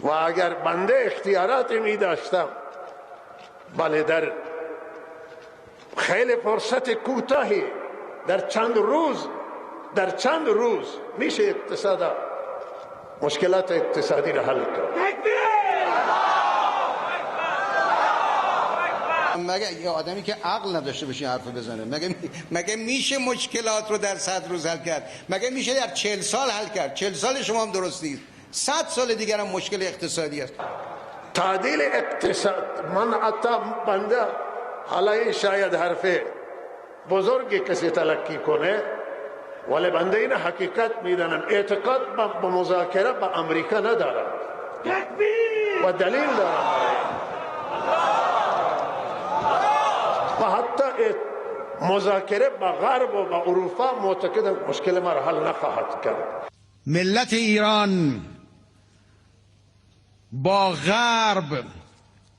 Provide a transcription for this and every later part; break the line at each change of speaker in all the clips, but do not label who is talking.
و اگر بنده اختیارات می داشتم، بله، در خیلی فرصت کوتاهی، در چند روز میشه مشکلات اقتصادی را حل کرد.
مگه یه آدمی که عقل نداشته باشه حرف بزنه؟ مگه میشه مشکلات رو در 100 روز حل کرد؟ مگه میشه در 40 سال حل کرد؟ 40 سال شما هم درست نیست. 100 سال دیگر هم مشکل اقتصادی است.
تعدیل اقتصاد، من حتی بنده حالا این شاید حرف بزرگی کسی تلقی کنه، ولی بنده این حقیقت میدانم، اعتقاد به مذاکره با امریکا ندارم و دلیل دارم. و حتی مذاکره با غرب و با اروپا معتقدم مشکل ما را حل نخواهد کرد.
ملت ایران با غرب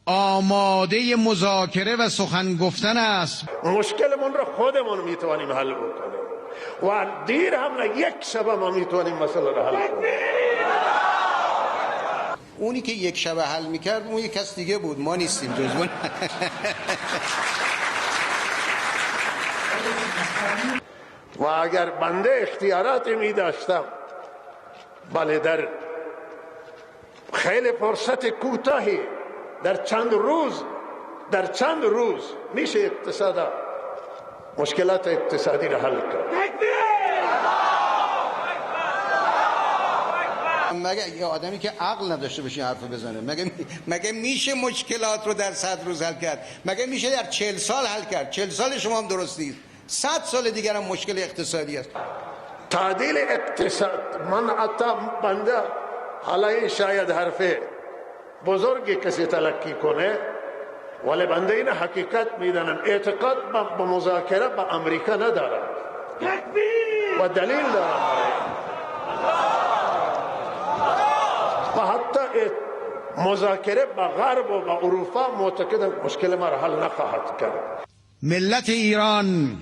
آماده مذاکره و سخن گفتن است.
مشکلمون را خودمون میتوانیم حل بکنیم و دیر هم نه، یک شب ما میتوانیم مسئله را حل کنیم.
اونی که یک شب حل میکرد اون یک کس دیگه بود، ما نیستیم جزو.
و اگر بنده اختیاراتی می داشتم، بله، در خیلی فرصت کوتاهی، در چند روز میشه مشکلات اقتصادی را حل کرد.
مگه یه آدمی که عقل نداشته باشه حرف بزنه؟ مگه میشه مشکلات رو در 100 روز حل کرد؟ مگه میشه در 40 سال حل کرد؟ 40 سال شما هم درست نیست. 100 سال دیگر هم مشکل اقتصادی است.
تعدیل اقتصاد، من حتی بنده حالا این شاید حرف بزرگی کسی تلقی کنه، ولی بنده این حقیقت میدانم، اعتقاد به مذاکره با امریکا ندارم و دلیل دارم. و حتی مذاکره با غرب و با اروپا معتقدم مشکل ما را حل نخواهد کرد.
ملت ایران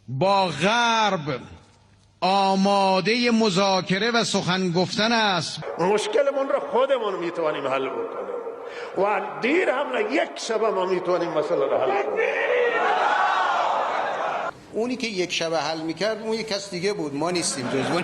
با غرب آماده مذاکره و سخن گفتن است.
مشکلمون را خودمون میتوانیم حل بکنیم و دیر هم نه، یک شب ما میتوانیم مسئله را حل کنیم.
اونی که یک شب حل میکرد اون یک کس دیگه بود، ما نیستیم جزو.